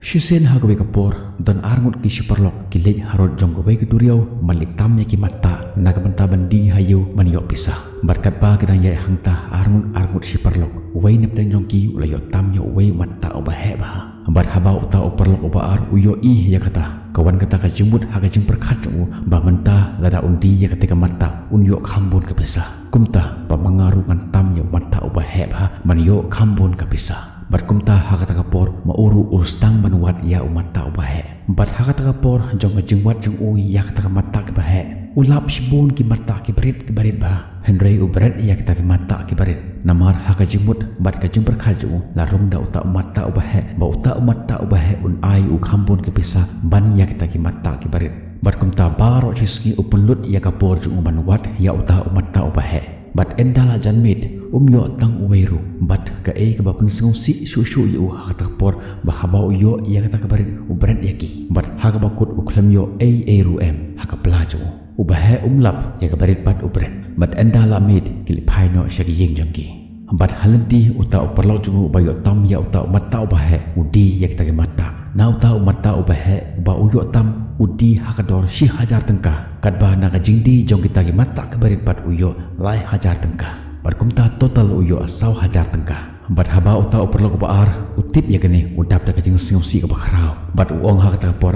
Shisen hagawe kapor dan arngut ki siperlok ki lej harot jonggowe ki duriau malik tamnya ki mata nagamenta bandi hayu maniok pisah barkat ba kedang yai hangta arngut siperlok wei nep dan jongki ulayo tamnya wei mata obahe bah bar haba uta operlok obaar uyo ya kata kawan kata ka jembut haga jeng perkat jongu ba menta lada undi ya kata mata unyo khambun ka pisah kumta pamangaru ngan tamnya mata obahe bah maniok khambun ka pisah bat kumta hakata kapor mauru urstang manuat ya umat ta ubahe bat hakata kapor jong jengwat jong ui ya kata mata ke bahe ulap shibun ki mata ki barit ba henry ubret ya kata ki mata ki barit namar haka jemut bat ka jeng perkhaju larung da uta umat ta ubahe ba uta umat ta ubahe un ai u khambun ke pisa ban ya kata ki mata ki barit bat kumta baro chiski upunlut ya kapor jong manuat ya uta umat ta ubahe bat endala janmit yo tang uweru bat ka ke bapun sengsi susu yu hakata por bahaba yo ya kata kabarit ubret yaki bat haka bakut uklam yo eru haka pelaju ubahe umlap ya kabarit bat ubret bat endala mit kilipai no syagi yeng jangki bat halenti uta uperlau jungu bayo tam ya uta mata ubahe udi ya kata mata na uta mata ubahe ba uyo tam udi hakador si hajar tengkah kadba naga jingdi jong kita ki mata kabarit bat uyo lai hajar tengkah bat kumta total uyo asau hajar tengkah bat haba uta uperlok baar utip ya gani udap da kajing singsi ke bakrau bat uong hakata por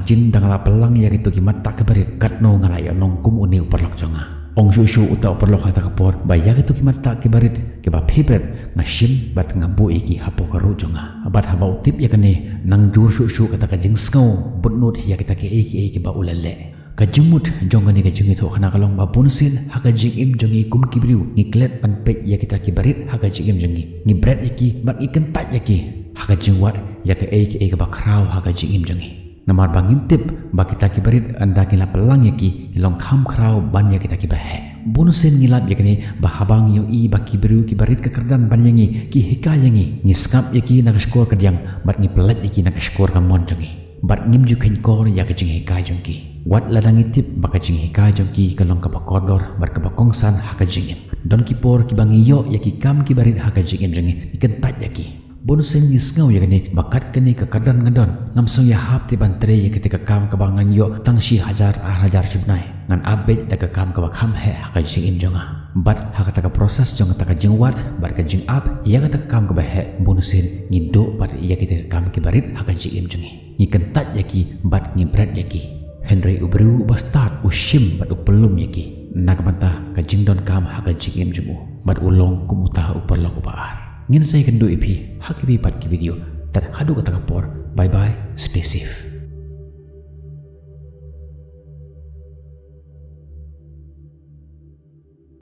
jin dangala pelang ya gitu ki mata kabarit katno ngalayo nongkum uni uperlok jonga ong susu uta uperlok hakata por baya gitu ki mata kabarit ke ba phibret ngashim bat ngabu iki hapo karu jonga bat haba utip ya gani nang jur susu kata kajing skau bunut ya kita ki ba ulale kajumut jongani kajungi tho khana kalong ba bunsin hakajing im jongi kum kibriu ni klet pan pek ya kita kibarit hakajing im jongi ni bread yaki bat ikan tak yaki hakajing wat ya ke ba krau hakajing im jongi namar bangim tip ba kita kibarit anda kila pelang yaki kilong kham krau ban ya kita kibahe bunsin ngilap yakni ba habang yo ba kibriu kibarit ke kerdan ban yangi ki hikayangi ni skap yaki nak skor kadiang bat ni pelat yaki nak skor kamon jongi bat ngim ju khen kor ya kajing hikai jongki wat ladang itip bakajing hikai jongki kalong kapakodor bat kapakongsan hakajing don kipor kibangi yo ya kikam kibarit hakajing jongi ikentat yaki bonusen ngisngau ya kani bakat kani ke kadan ngadon ngamsong ya hap ti bantre ya ketika kam kabangan yo tangsi hajar sibnai ngan abet da kam kabakam he hakajing jonga bat hakata ka proses jong ta kajing wat bat kajing ab ya kata kam kabahe bonusen ngido bat ya kita kam kibarit hakajing jongi kentat yaki bat ngibrat yaki Henry ubru bastard ushim bat upelum yaki nagamanta kajing don kam hakajing jumu bat ulong kumuta uperlok ubaar ngin saya kendu ipi hakibi bat ki video tat hadu kata kapor bye bye stay safe.